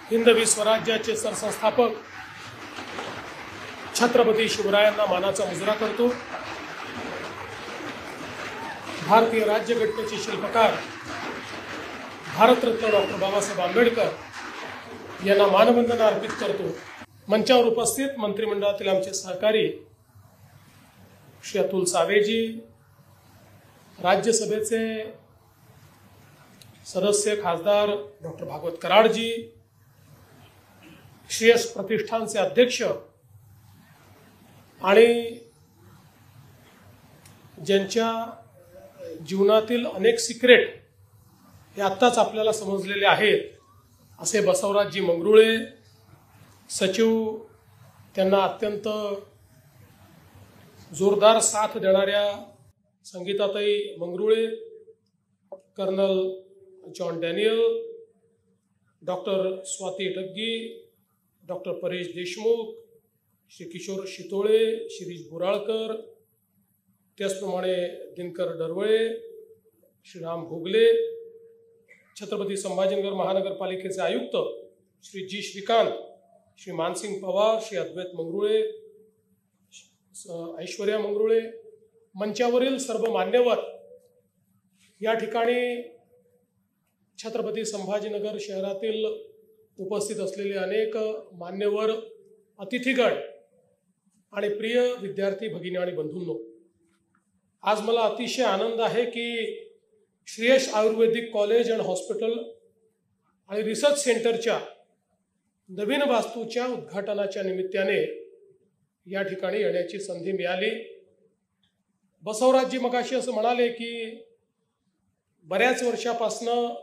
हिंदवी स्वराज्याचे सरसंस्थापक छत्रपती शिवरायांना मानाचा मुजरा करतो। भारतीय राज्यघटनेचे शिल्पकार भारतरत्न डॉक्टर बाबासाहेब आंबेडकर यांना मानवंदना अर्पित करतो। मंचावर उपस्थित मंत्रिमंडळातील आमचे सहकारी श्री अतुल सावेजी, राज्यसभेचे सदस्य खासदार डॉक्टर भागवत कराडजी, श्रेयस प्रतिष्ठानचे अध्यक्ष आणि ज्यांच्या जीवनातील अनेक सिक्रेट हे आत्ताच आपल्याला समजलेले आहेत असे बसवराजजी मंगरुळे सचिव, त्यांना अत्यंत जोरदार साथ देणाऱ्या संगीताताई Mangrule, colonel John Daniel, doctor Swati Daggi, doctor Paresh Deshmukh, Shri Kishor Shitole, Shirish Boralkar, त्याचप्रमाणे दिनकर डरवळे, श्रीराम भोगले, छत्रपती संभाजीनगर महानगरपालिकेचे आयुक्त श्री जी श्रीकांत, श्री मानसिंग पवार, श्री अद्वैत मंगरुळे, ऐश्वर्या मंगरुळे, मंचावरील सर्व मान्यवर, या ठिकाणी छत्रपती संभाजीनगर शहरातील उपस्थित असलेले अनेक मान्यवर, अतिथीगण आणि प्रिय विद्यार्थी भगिनी आणि बंधूंनो, आज मला अतिशय आनंद आहे की श्रेयस आयुर्वेदिक कॉलेज अँड हॉस्पिटल आणि रिसर्च सेंटरच्या नवीन वास्तूच्या उद्घाटनाच्या निमित्ताने या ठिकाणी येण्याची संधी मिळाली। बसवराजजी मगाशी असं म्हणाले की बऱ्याच वर्षापासनं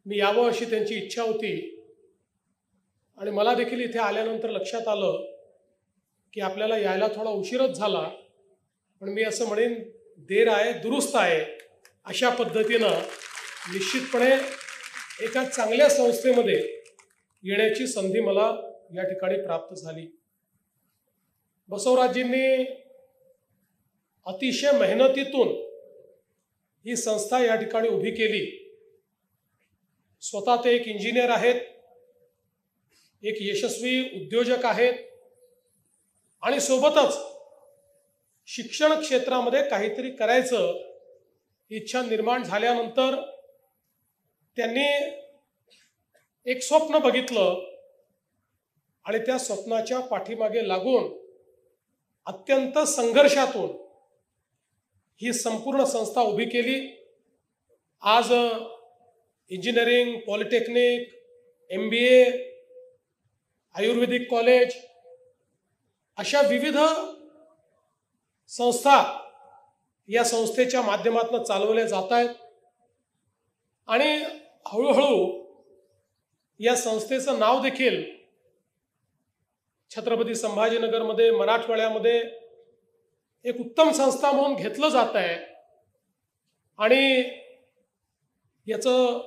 मी यावं अशी त्यांची इच्छा होती आणि मला देखील इथे आल्यानंतर लक्षात आलं की आपल्याला यायला थोडा उशीरच झाला, पण मी असं म्हणेन देर आहे दुरुस्त आहे अशा पद्धतीनं निश्चितपणे एका चांगल्या संस्थेमध्ये येण्याची संधी मला या ठिकाणी प्राप्त झाली। बसवराजजींनी अतिशय मेहनतीतून ही संस्था या ठिकाणी उभी केली। स्वतः ते एक इंजिनियर आहेत, एक यशस्वी उद्योजक आहेत आणि सोबतच शिक्षण क्षेत्रामध्ये काहीतरी करायचं इच्छा निर्माण झाल्यानंतर त्यांनी एक स्वप्न बघितलं आणि त्या स्वप्नाच्या पाठीमागे लागून अत्यंत संघर्षातून ही संपूर्ण संस्था उभी केली। आज इंजिनिअरिंग, पॉलिटेक्निक, MBA, आयुर्वेदिक कॉलेज अशा विविध संस्था या संस्थेच्या माध्यमातून चालवल्या जात आहेत आणि हळूहळू या संस्थेचं नाव देखील छत्रपती संभाजीनगरमध्ये, मराठवाड्यामध्ये एक उत्तम संस्था म्हणून घेतलं जात आहे आणि याचं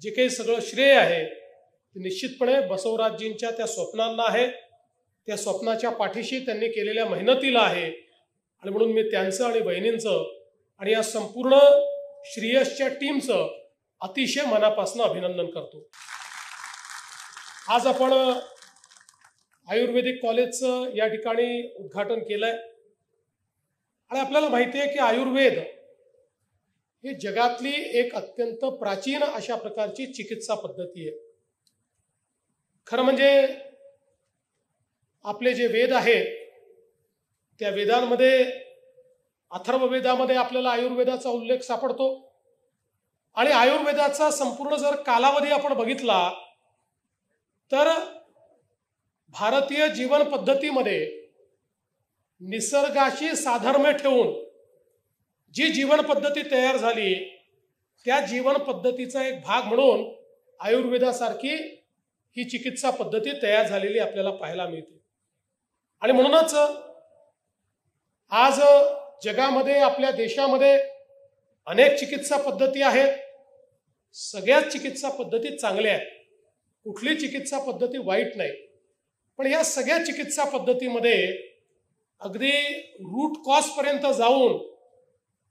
जे काही सगळं श्रेय आहे ते निश्चितपणे बसवराजजींच्या त्या स्वप्नांना आहे, त्या स्वप्नाच्या पाठीशी त्यांनी केलेल्या मेहनतीला आहे आणि म्हणून मी त्यांचं आणि बहिणींचं आणि या संपूर्ण श्रेयसच्या टीमचं अतिशय मनापासून अभिनंदन करतो। आज आपण आयुर्वेदिक कॉलेजचं या ठिकाणी उद्घाटन केलंय आणि आपल्याला माहिती आहे की आयुर्वेद ही जगातली एक अत्यंत प्राचीन अशा प्रकारची चिकित्सा पद्धती आहे। खरं म्हणजे आपले जे वेद आहेत त्या वेदांमध्ये, अथर्ववेदामध्ये आपल्याला आयुर्वेदाचा उल्लेख सापडतो आणि आयुर्वेदाचा संपूर्ण जर कालावधी आपण बघितला तर भारतीय जीवन पद्धतीमध्ये निसर्गाशी साधर्म्य ठेवून जी जीवन पद्धती तयार झाली त्या जीवन पद्धतीचा एक भाग म्हणून आयुर्वेदासारखी ही चिकित्सा पद्धती तयार झालेली आपल्याला पाहायला मिळते। आणि म्हणूनच आज जगामध्ये, आपल्या देशामध्ये अनेक चिकित्सा पद्धती आहेत। सगळ्याच चिकित्सा पद्धती चांगल्या आहेत, कुठली चिकित्सा पद्धती वाईट नाही, पण या सगळ्या चिकित्सा पद्धतीमध्ये अगदी रूट कॉज पर्यंत जाऊन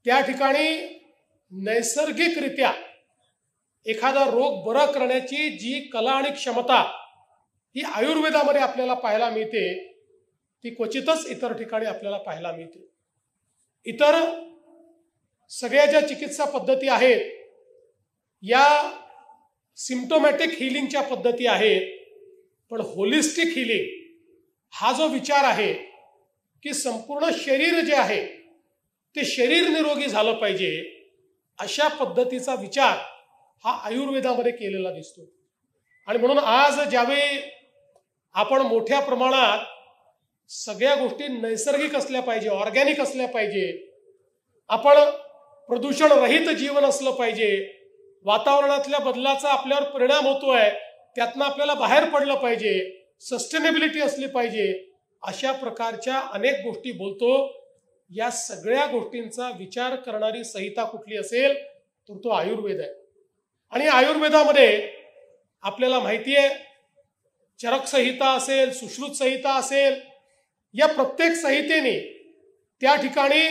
त्या ठिकाणी नैसर्गिकरित्या एखादा रोग बरा करण्याची जी कला आणि क्षमता ही आयुर्वेदामध्ये आपल्याला पाहायला मिळते, ती क्वचितच इतर ठिकाणी आपल्याला पाहायला मिळते. इतर सगळ्या ज्या चिकित्सा पद्धती आहेत या सिम्प्टोमॅटिक हिलिंगच्या पद्धती आहेत, पण होलिस्टिक हिलिंग हा जो विचार आहे की संपूर्ण शरीर जे आहे ते शरीर निरोगी झालं पाहिजे, अशा पद्धतीचा विचार हा आयुर्वेदामध्ये केलेला दिसतो. आणि म्हणून आज ज्यावेळी आपण मोठ्या प्रमाणात सगळ्या गोष्टी नैसर्गिक असल्या पाहिजे, ऑर्गॅनिक असल्या पाहिजे, आपण प्रदूषण रहित जीवन असलं पाहिजे, वातावरणातल्या बदलाचा आपल्यावर परिणाम होतोय त्यातनं आपल्याला बाहेर पडलं पाहिजे, सस्टेनेबिलिटी असली पाहिजे, अशा प्रकारच्या अनेक गोष्टी बोलतो. या सगळ्या गोष्टींचा विचार करणारी संहिता कुठली असेल तर तो आयुर्वेद आहे. आणि आयुर्वेदामध्ये आपल्याला माहिती आहे, चरक संहिता असेल, सुश्रुत संहिता असेल, या प्रत्येक संहितेने त्या ठिकाणी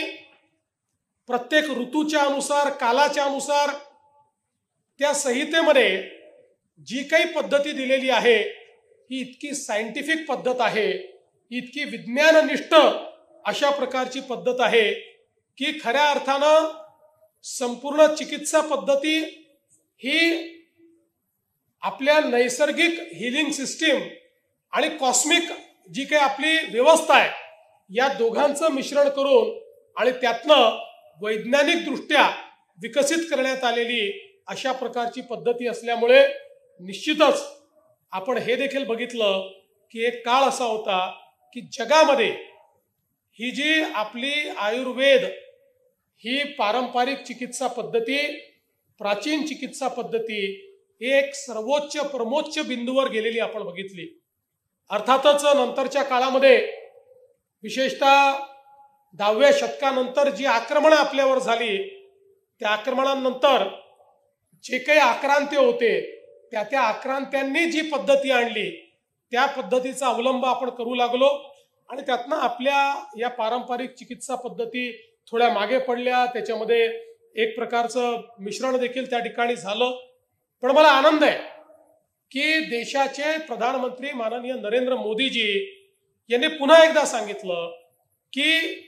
प्रत्येक ऋतूच्या अनुसार, कालाच्या अनुसार त्या संहितेमध्ये जी काही पद्धती दिलेली आहे ही इतकी सायंटिफिक पद्धत आहे, इतकी विज्ञाननिष्ठ अशा प्रकारची पद्धत आहे की खऱ्या अर्थानं संपूर्ण चिकित्सा पद्धती ही आपल्या नैसर्गिक हिलिंग सिस्टीम आणि कॉस्मिक जी काही आपली व्यवस्था आहे या दोघांचं मिश्रण करून आणि त्यातनं वैज्ञानिक दृष्ट्या विकसित करण्यात आलेली अशा प्रकारची पद्धती असल्यामुळे निश्चितच आपण हे देखील बघितलं की एक काळ असा होता की जगामध्ये ही जी आपली आयुर्वेद ही पारंपरिक चिकित्सा पद्धती, प्राचीन चिकित्सा पद्धती एक सर्वोच्च परमोच्च बिंदूवर गेलेली आपण बघितली. अर्थातच नंतरच्या काळामध्ये विशेषतः 10व्या शतकानंतर जी आक्रमणं आपल्यावर झाली त्या आक्रमणानंतर जे काही आक्रांत्य होते त्या आक्रांत्यांनी जी पद्धती आणली त्या पद्धतीचा अवलंब आपण करू लागलो आणि त्यातनं आपल्या या पारंपरिक चिकित्सा पद्धती थोड्या मागे पडल्या. त्याच्यामध्ये एक प्रकारचं मिश्रण देखील त्या ठिकाणी झालं. पण मला आनंद आहे की देशाचे प्रधानमंत्री माननीय नरेंद्र मोदीजी यांनी पुन्हा एकदा सांगितलं की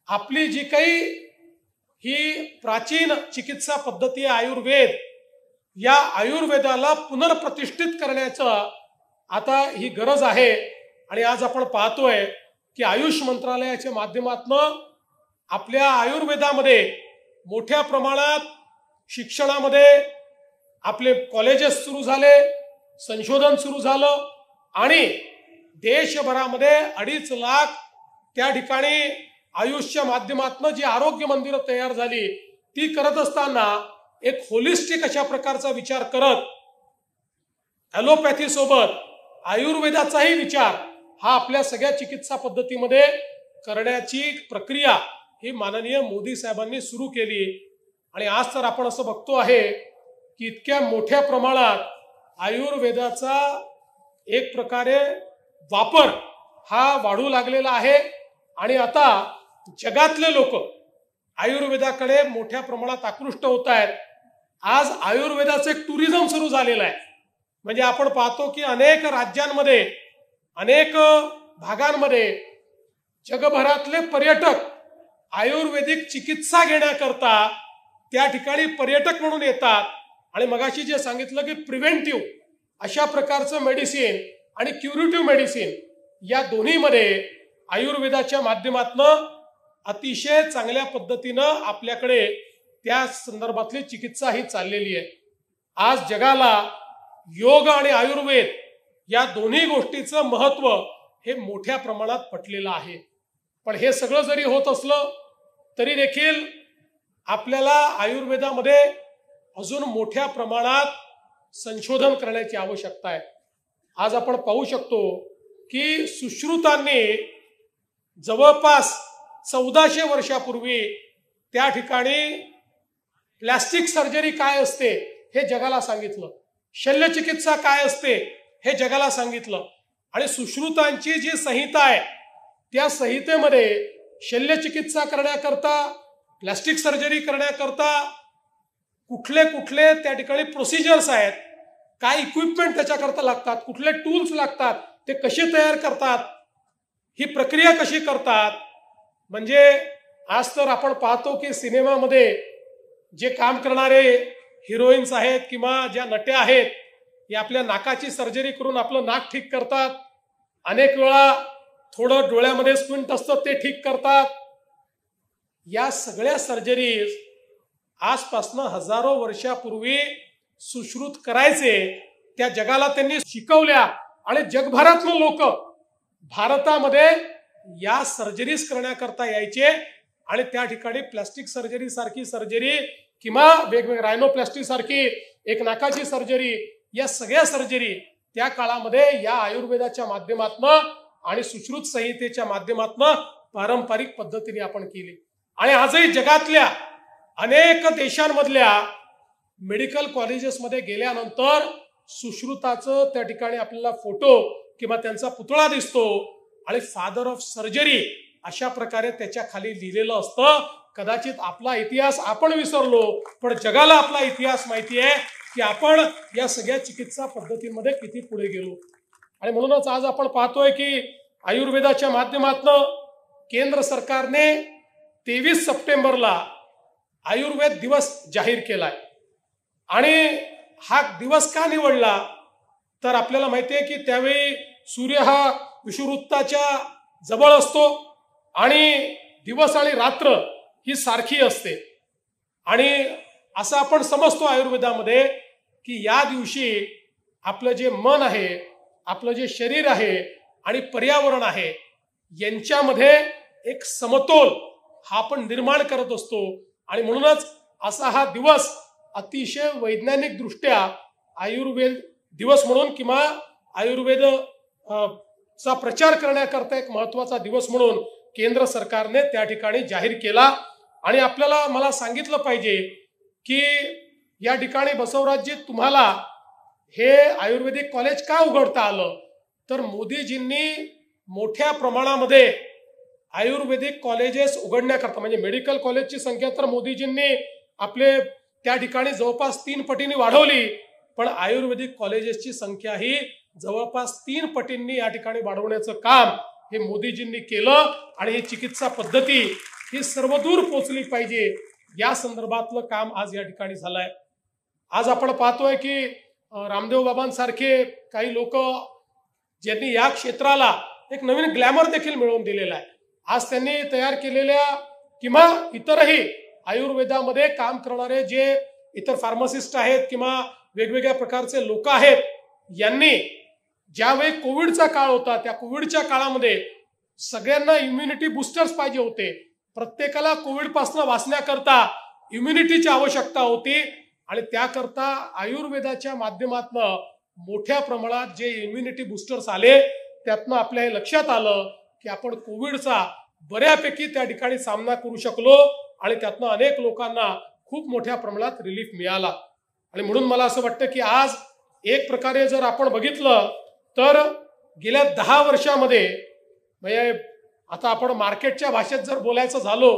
आपली जी काही ही प्राचीन चिकित्सा पद्धती आयुर्वेद, या आयुर्वेदाला पुनर्प्रतिष्ठित करण्याचं आता ही गरज आहे. आणि आज आपण पाहतोय की आयुष मंत्रालयाच्या माध्यमातून आपल्या आयुर्वेदामध्ये मोठ्या प्रमाणात शिक्षणामध्ये आपले कॉलेजेस सुरू झाले, संशोधन सुरू झालं आणि देशभरामध्ये 2.5 लाख त्या ठिकाणी आयुषच्या माध्यमातून जी आरोग्य मंदिरं तयार झाली ती करत असताना एक होलिस्टिक अशा प्रकारचा विचार करत ॲलोपॅथी सोबत आयुर्वेदाचाही विचार हा आपल्या सगळ्या चिकित्सा पद्धतीमध्ये करण्याची प्रक्रिया ही माननीय मोदी साहेबांनी सुरू केली. आणि आज तर आपण असं बघतो आहे की इतक्या मोठ्या प्रमाणात आयुर्वेदाचा एक प्रकारे वापर हा वाढू लागलेला आहे आणि आता जगातले लोक आयुर्वेदाकडे मोठ्या प्रमाणात आकृष्ट होत आहेत. आज आयुर्वेदाचं एक टुरिझम सुरू झालेलं आहे. म्हणजे आपण पाहतो की अनेक राज्यांमध्ये, अनेक भागांमध्ये जगभरातले पर्यटक आयुर्वेदिक चिकित्सा घेण्याकरता त्या ठिकाणी पर्यटक म्हणून येतात. आणि मगाशी जे सांगितलं की प्रिव्हेंटिव्ह अशा प्रकारचं मेडिसिन आणि क्युरेटिव्ह मेडिसिन या दोन्हीमध्ये आयुर्वेदाच्या माध्यमातून अतिशय चांगल्या पद्धतीनं आपल्याकडे त्या संदर्भातली चिकित्सा ही चाललेली आहे. आज जगाला योग आणि आयुर्वेद या दोन्ही गोष्टीचं महत्व हे मोठ्या प्रमाणात पटलेलं आहे. पण हे सगळं जरी होत असलं तरी देखील आपल्याला आयुर्वेदामध्ये अजून मोठ्या प्रमाणात संशोधन करण्याची आवश्यकता आहे. आज आपण पाहू शकतो की सुश्रुतांनी जवळपास 1400 वर्षापूर्वी त्या ठिकाणी प्लॅस्टिक सर्जरी काय असते हे जगाला सांगितलं, शल्यचिकित्सा काय असते हे जगाला सांगितलं. आणि सुश्रुतांची जी संहिता आहे त्या संहितेमध्ये शल्यचिकित्सा करण्याकरता, प्लॅस्टिक सर्जरी करण्याकरता कुठले कुठले त्या ठिकाणी प्रोसिजर्स आहेत, काय इक्विपमेंट त्याच्याकरता लागतात, कुठले टूल्स लागतात, ते कसे तयार करतात, ही प्रक्रिया कशी करतात. म्हणजे आज तर आपण पाहतो की सिनेमामध्ये जे काम करणारे हिरोईन्स आहेत किंवा ज्या नट्या आहेत, हे आपल्या नाकाची सर्जरी करून आपलं नाक ठीक करतात. अनेक वेळा थोडं डोळ्यामध्ये स्क्विंट असतं ते ठीक करतात. या सगळ्या सर्जरीज आजपासून हजारो वर्षापूर्वी सुश्रुत करायचे, त्या जगाला त्यांनी शिकवल्या आणि जगभरातले लोक भारतामध्ये या सर्जरीज करण्याकरता यायचे आणि त्या ठिकाणी प्लास्टिक सर्जरी सारखी सर्जरी किंवा वेगवेगळ्या रायनोप्लास्टी सारखी एक नाकाची सर्जरी, या सगळ्या सर्जरी त्या काळामध्ये या आयुर्वेदाच्या माध्यमातून आणि सुश्रुत संहितेच्या माध्यमातून पारंपरिक पद्धतीने आपण केली. आणि आजही जगातल्या अनेक देशांमधल्या मेडिकल कॉलेजेसमध्ये गेल्यानंतर सुश्रुताचं त्या ठिकाणी आपल्याला फोटो किंवा त्यांचा पुतळा दिसतो आणि फादर ऑफ सर्जरी अशा प्रकारे त्याच्या खाली लिहिलेलं असतं. कदाचित आपला इतिहास आपण विसरलो, पण जगाला आपला इतिहास माहिती आहे की आपण या सगळ्या चिकित्सा पद्धतींमध्ये किती पुढे गेलो. आणि म्हणूनच आज आपण पाहतोय की आयुर्वेदाच्या माध्यमातून केंद्र सरकारने 23 सप्टेंबरला आयुर्वेद दिवस जाहीर केलाय. आणि हा दिवस का निवडला तर आपल्याला माहिती आहे की त्यावेळी सूर्य हा विषुववृत्ताच्या जवळ असतो आणि दिवस आणि रात्र ही सारखी असते. आणि असं आपण समजतो आयुर्वेदामध्ये की या दिवशी आपलं जे मन आहे, आपलं जे शरीर आहे आणि पर्यावरण आहे, यांच्यामध्ये एक समतोल हा आपण निर्माण करत असतो. आणि म्हणूनच असा हा दिवस अतिशय वैज्ञानिक दृष्ट्या आयुर्वेद दिवस म्हणून किंवा आयुर्वेद चा प्रचार करण्याकरता एक महत्वाचा दिवस म्हणून केंद्र सरकारने त्या ठिकाणी जाहीर केला. आणि आपल्याला मला सांगितलं पाहिजे की या ठिकाणी बसवराजजी तुम्हाला हे आयुर्वेदिक कॉलेज का उघडता आलं, तर मोदीजींनी मोठ्या प्रमाणामध्ये आयुर्वेदिक कॉलेजेस उघडण्याकरता, म्हणजे मेडिकल कॉलेजची संख्या तर मोदीजींनी आपले त्या ठिकाणी जवळपास 3 पटींनी वाढवली, पण आयुर्वेदिक कॉलेजेसची संख्या ही जवळपास 3 पटींनी या ठिकाणी वाढवण्याचं काम हे मोदीजींनी केलं. आणि ही चिकित्सा पद्धती ही सर्वदूर पोहोचली पाहिजे या संदर्भातलं काम आज या ठिकाणी झालंय. आज आपण पाहतोय की रामदेव बाबांसारखे काही लोक ज्यांनी या क्षेत्राला एक नवीन ग्लॅमर देखील मिळवून दिलेला आहे. आज त्यांनी तयार केलेल्या किंवा इतरही आयुर्वेदामध्ये काम करणारे जे इतर फार्मासिस्ट आहेत किंवा वेगवेगळ्या प्रकारचे लोक आहेत, यांनी ज्यावेळी कोविडचा काळ होता त्या कोविडच्या काळामध्ये सगळ्यांना इम्युनिटी बुस्टर्स पाहिजे होते. प्रत्येकाला कोविड पासून वाचण्याकरता इम्युनिटीची आवश्यकता होती आणि त्याकरता आयुर्वेदाच्या माध्यमातून मोठ्या प्रमाणात जे इम्युनिटी बुस्टर्स आले, त्यातनं आपल्या हे लक्षात आलं की आपण कोविडचा बऱ्यापैकी त्या ठिकाणी सामना करू शकलो आणि त्यातनं अनेक लोकांना खूप मोठ्या प्रमाणात रिलीफ मिळाला. आणि म्हणून मला असं वाटतं की आज एक प्रकारे जर आपण बघितलं तर गेल्या 10 वर्षामध्ये, म्हणजे आता आपण मार्केटच्या भाषेत जर बोलायचं झालो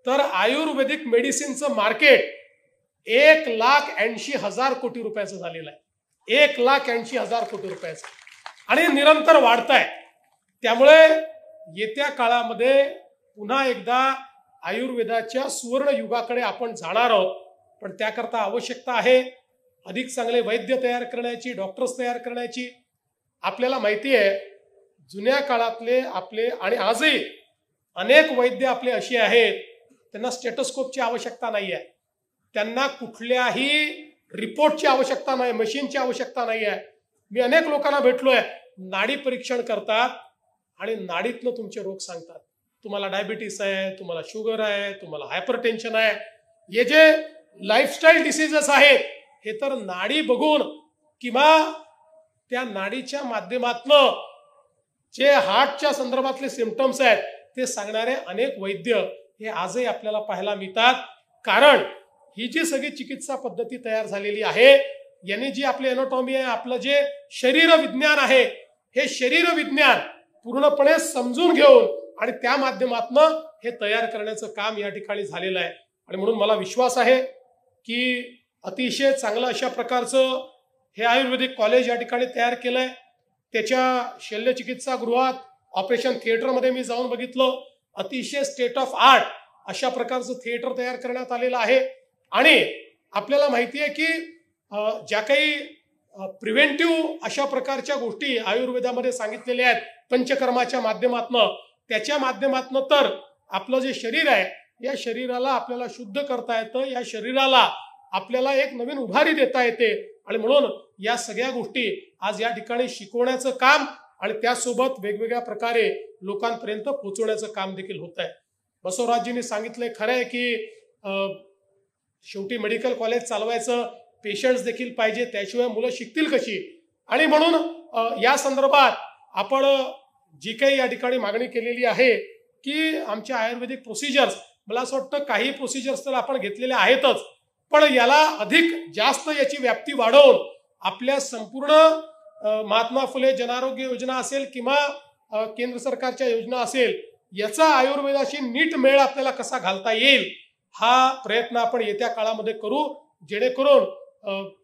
तर आयुर्वेदिक मेडिसिनचं मार्केट 1,80,000 कोटी रुपयाचं झालेलं आहे. 1,80,000 कोटी रुपयाचं आणि निरंतर वाढत आहे. त्यामुळे येत्या काळामध्ये पुन्हा एकदा आयुर्वेदाच्या सुवर्ण युगाकडे आपण जाणार आहोत. पण त्याकरता आवश्यकता आहे अधिक चांगले वैद्य तयार करण्याची, डॉक्टर्स तयार करण्याची. आपल्याला माहिती आहे जुन्या काळातले आपले आणि आजही अनेक वैद्य आपले असे आहेत, त्यांना स्टेटोस्कोपची आवश्यकता नाही आहे, त्यांना कुठल्याही रिपोर्टची आवश्यकता नाही, मशीनची आवश्यकता नाही आहे. मी अनेक लोकांना भेटलोय, नाडी परीक्षण करतात आणि नाडीतनं तुमचे रोग सांगतात. तुम्हाला डायबिटीस आहे, तुम्हाला शुगर आहे, तुम्हाला हायपरटेन्शन आहे. हे जे लाईफस्टाईल डिसीजेस आहेत हे तर नाडी बघून किंवा त्या नाडीच्या माध्यमातनं जे हार्टच्या संदर्भातले सिम्पटम्स आहेत ते सांगणारे अनेक वैद्य हे आजही आपल्याला पाहायला मिळतात. कारण ही जी सगळी चिकित्सा पद्धती तयार झालेली आहे, यांनी जी आपली एनाटॉमी आहे, आपलं जे शरीर विज्ञान आहे, हे शरीर विज्ञान पूर्णपणे समजून घेऊन आणि त्या माध्यमातून हे तयार करण्याचं काम या ठिकाणी झालेलं आहे. आणि म्हणून मला विश्वास आहे की अतिशय चांगलं अशा प्रकारचं हे आयुर्वेदिक कॉलेज या ठिकाणी तयार केलंय. त्याच्या शल्यचिकित्सा गृहात ऑपरेशन थिएटरमध्ये मी जाऊन बघितलं. अतिशय स्टेट ऑफ आर्ट अशा प्रकारचं थिएटर तयार करण्यात आलेलं आहे. आणि आपल्याला माहिती आहे की ज्या काही प्रिव्हेंटिव्ह अशा प्रकारच्या गोष्टी आयुर्वेदामध्ये सांगितलेल्या आहेत पंचकर्माच्या माध्यमातनं, त्याच्या माध्यमातनं तर आपलं जे शरीर आहे या शरीराला आपल्याला शुद्ध करता येतं, या शरीराला आपल्याला एक नवीन उभारी देता येते. आणि म्हणून या सगळ्या गोष्टी आज या ठिकाणी शिकवण्याचं काम आणि त्यासोबत वेगवेगळ्या प्रकारे लोकांपर्यंत पोहोचवण्याचं काम देखील होत आहे. बसवराजजींनी सांगितलंय खरं आहे की शेवटी मेडिकल कॉलेज चालवायचं पेशंट्स देखील पाहिजे, त्याशिवाय मुलं शिकतील कशी. आणि म्हणून या संदर्भात आपण जी काही या ठिकाणी मागणी केलेली आहे की आमच्या आयुर्वेदिक प्रोसिजर्स, मला असं वाटतं काही प्रोसिजर्स तर आपण घेतलेल्या आहेतच, पण याला अधिक जास्त याची व्याप्ती वाढवून आपल्या संपूर्ण महात्मा फुले जनआरोग्य योजना असेल किंवा केंद्र सरकारच्या योजना असेल, याचा आयुर्वेदाशी नीट मेळ आपल्याला कसा घालता येईल हा प्रयत्न आपण येत्या काळामध्ये करू, जेणेकरून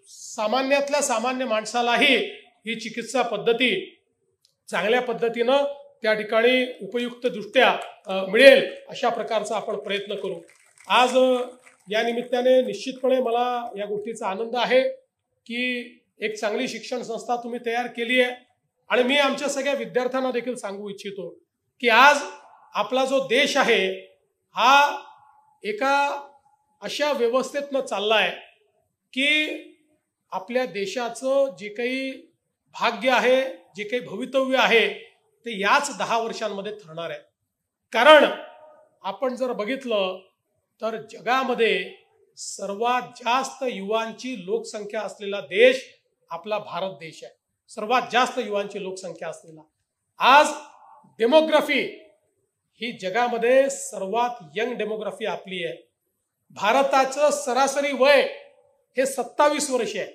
सामान्यातल्या सामान्य माणसालाही ही चिकित्सा पद्धती चांगल्या पद्धतीनं त्या ठिकाणी उपयुक्त दृष्ट्या मिळेल अशा प्रकारचा आपण प्रयत्न करू. आज या निमित्ताने निश्चितपणे मला या गोष्टीचा आनंद आहे की एक चांगली शिक्षण संस्था तुम्ही तयार केली आहे. आणि मी आमच्या सगळ्या विद्यार्थ्यांना देखील सांगू इच्छितो की आज आपला जो देश आहे हा एका अशा व्यवस्थेतनं चाललाय की आपल्या देशाचं जे काही भाग्य आहे, जे काही भवितव्य आहे ते याच 10 वर्षांमध्ये ठरणार आहे. कारण आपण जर बघितलं तर जगामध्ये सर्वात जास्त युवांची लोकसंख्या असलेला देश आपला भारत देश आहे. सर्वात जास्त युवांची लोकसंख्या असलेला. आज डेमोग्राफी ही जगामध्ये सर्वात यंग डेमोग्राफी आपली आहे. भारताचं सरासरी वय हे 27 वर्ष आहे.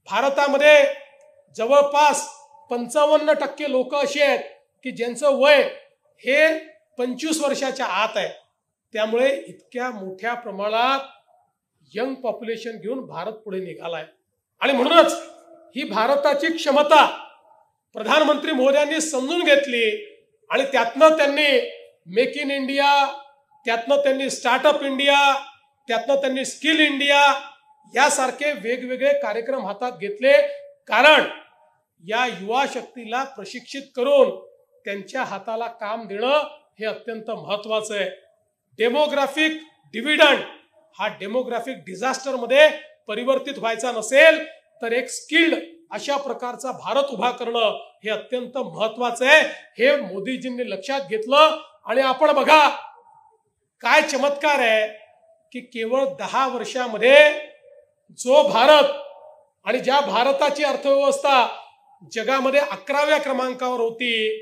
भारतामध्ये जवळपास 55% लोक असे आहेत की ज्यांचं वय हे 25 वर्षाच्या आत आहे. त्यामुळे इतक्या मोठ्या प्रमाणात यंग पॉप्युलेशन घेऊन भारत पुढे निघालाय. आणि म्हणूनच ही भारताची क्षमता प्रधानमंत्री मोदयांनी समजून घेतली आणि त्यातनं त्यांनी मेक इन इंडिया, त्यातनं त्यांनी स्टार्टअप इंडिया, त्यातनं त्यांनी स्किल इंडिया यासारखे वेगवेगळे कार्यक्रम हातात घेतले. कारण या युवा शक्तीला प्रशिक्षित करून त्यांच्या हाताला काम देणं हे अत्यंत महत्वाचं आहे. डेमोग्राफिक डिव्हिडंड हा डेमोग्राफिक डिझास्टर मध्ये परिवर्तित व्हायचा नसेल तर एक स्किल्ड अशा प्रकारचा भारत उभा करणं हे अत्यंत महत्वाचं आहे. हे मोदीजींनी लक्षात घेतलं. आणि आपण बघा काय चमत्कार आहे की केवळ 10 वर्षामध्ये जो भारत आणि ज्या भारताची अर्थव्यवस्था जगामध्ये 11व्या क्रमांकावर होती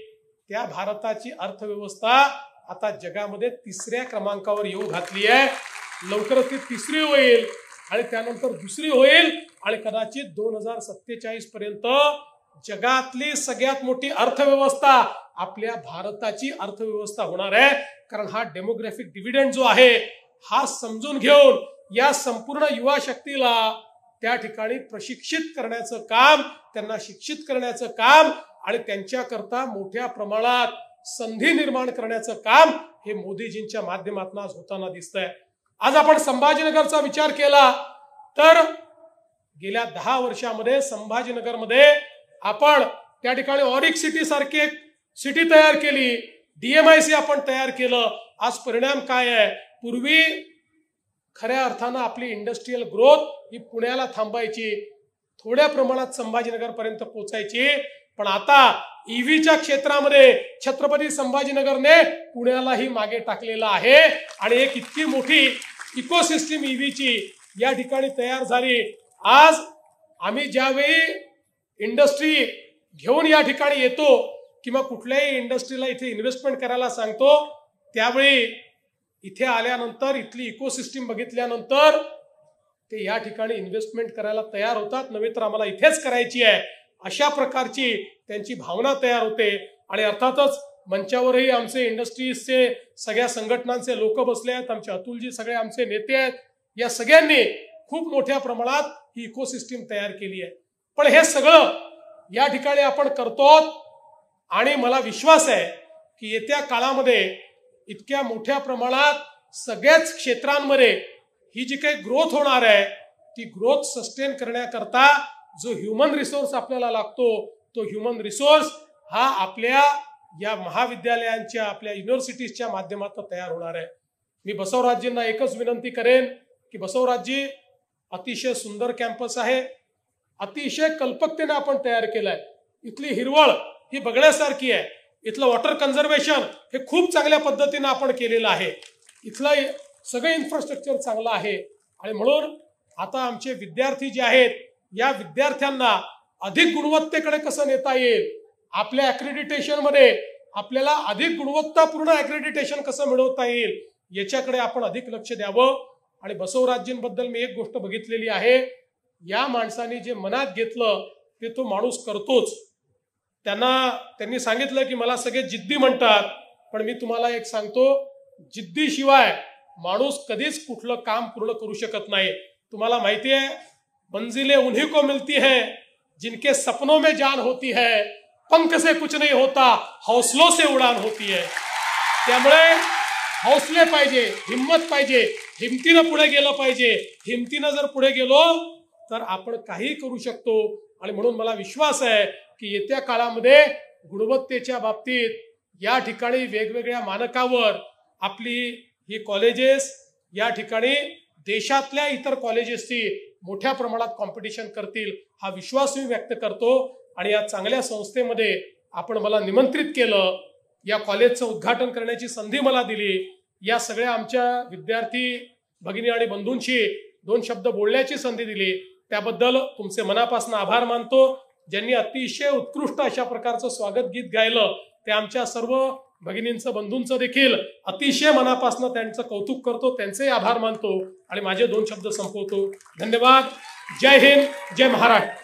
त्या भारताची अर्थव्यवस्था आता जगामध्ये 3ऱ्या क्रमांकावर येऊ घातली आहे. लवकरच ती 3री होईल आणि त्यानंतर 2री होईल आणि कदाचित 2047 पर्यंत जगातली सगळ्यात मोठी अर्थव्यवस्था आपल्या भारताची अर्थव्यवस्था होणार आहे. कारण हा डेमोग्राफिक डिव्हिडंड जो आहे हा समजून घेऊन या संपूर्ण युवा शक्तीला त्या ठिकाणी प्रशिक्षित करण्याचं काम, त्यांना शिक्षित करण्याचं काम आणि त्यांच्याकरता मोठ्या प्रमाणात संधी निर्माण करण्याचं काम हे मोदीजींच्या माध्यमातून आज होताना दिसतंय. आज आपण संभाजीनगरचा विचार केला तर गेल्या 10 वर्षामध्ये संभाजीनगरमध्ये आपण त्या ठिकाणी ऑरिक सिटी सारखी एक सिटी तयार केली, DMIC आपण तयार केलं. आज परिणाम काय आहे? पूर्वी खऱ्या अर्थानं आपली इंडस्ट्रियल ग्रोथ ही पुण्याला थांबायची, थोड्या प्रमाणात संभाजीनगर पर्यंत पोहोचायची. पण आता ईव्हीच्या क्षेत्रामध्ये छत्रपती संभाजीनगरने पुण्यालाही मागे टाकलेला आहे आणि एक इतकी मोठी इकोसिस्टीम ईव्हीची या ठिकाणी तयार झाली. आज आम्ही ज्यावेळी इंडस्ट्री घेऊन या ठिकाणी येतो किंवा कुठल्याही इंडस्ट्रीला इथे इन्व्हेस्टमेंट करायला सांगतो त्यावेळी इथे आल्यानंतर इथली इकोसिस्टीम बघितल्यानंतर ते या ठिकाणी इन्व्हेस्टमेंट करायला तयार होतात. नव्हे तर आम्हाला इथेच करायची आहे अशा प्रकारची त्यांची भावना तयार होते. आणि अर्थातच मंचावरही आमचे इंडस्ट्रीजचे सगळ्या संघटनांचे लोक बसले आहेत, आमचे अतुलजी सगळे आमचे नेते आहेत. या सगळ्यांनी खूप मोठ्या प्रमाणात ही इकोसिस्टीम तयार केली आहे. पण हे सगळं या ठिकाणी आपण करतो आणि मला विश्वास आहे की येत्या काळामध्ये इतक्या मोठ्या प्रमाणात सगळ्याच क्षेत्रांमध्ये ही जी काही ग्रोथ होणार आहे ती ग्रोथ सस्टेन करण्याकरता जो ह्युमन रिसोर्स आपल्याला लागतो तो ह्युमन रिसोर्स हा आपल्या या महाविद्यालयांच्या आपल्या युनिव्हर्सिटीजच्या माध्यमातून तयार होणार आहे. मी बसवराजजींना एकच विनंती करेन की बसवराजजी, अतिशय सुंदर कॅम्पस आहे, अतिशय कल्पकतेने आपण तयार केलाय. इथली हिरवळ ही बघण्यासारखी आहे. इथलं वॉटर कन्झर्वेशन हे खूप चांगल्या पद्धतीने आपण केलेलं आहे. इथलं सगळं इन्फ्रास्ट्रक्चर चांगलं आहे आणि म्हणून आता आमचे विद्यार्थी जे आहेत या विद्यार्थ्यांना अधिक गुणवत्तेकडे कसं नेता येईल, आपल्या ॲक्रेडिटेशन मध्ये आपल्याला अधिक गुणवत्तापूर्ण ॲक्रेडिटेशन कसं मिळवता येईल याच्याकडे आपण अधिक लक्ष द्यावं. आणि बसवराजजींबद्दल मी एक गोष्ट बघितलेली आहे, या माणसाने जे मनात घेतलं ते तो माणूस करतोच. त्यांनी सांगितलं की मला सगळे जिद्दी म्हणतात, पण मी तुम्हाला एक सांगतो, जिद्दीशिवाय माणूस कधीच कुठलं काम पूर्ण करू शकत नाही. तुम्हाला माहिती आहे, मंजिलें उन्हीं को मिलती हैं जिनके सपनों में जान होती है, पंख से कुछ नहीं होता, हौसलों से उड़ान होती है. त्यामुळे हौसले पाहिजे, हिम्मत पाहिजे, हिमतीनं पुढे गेलं पाहिजे. हिमतीनं जर पुढे गेलो तर आपण काही करू शकतो. आणि म्हणून मला विश्वास आहे की येत्या काळामध्ये गुणवत्तेच्या बाबतीत या ठिकाणी वेगवेगळ्या मानकावर आपली ही कॉलेजेस या ठिकाणी देशातल्या इतर कॉलेजेसची मोठ्या प्रमाणात कॉम्पिटिशन करतील हा विश्वास मी व्यक्त करतो. आणि या चांगल्या संस्थेमध्ये आपण मला निमंत्रित केलं, या कॉलेजचं उद्घाटन करण्याची संधी मला दिली, या सगळ्या आमच्या विद्यार्थी भगिनी आणि बंधूंशी 2 शब्द बोलण्याची संधी दिली, त्याबद्दल तुमचे मनापासून आभार मानतो. ज्यांनी अतिशय उत्कृष्ट अशा प्रकारचं स्वागत गीत गायलं ते आमच्या सर्व भगिनींचं बंधूंचं देखील अतिशय मनापासून त्यांचं कौतुक करतो, त्यांचे आभार मानतो आणि माझे 2 शब्द संपवतो. धन्यवाद. जय हिंद, जय महाराष्ट्र.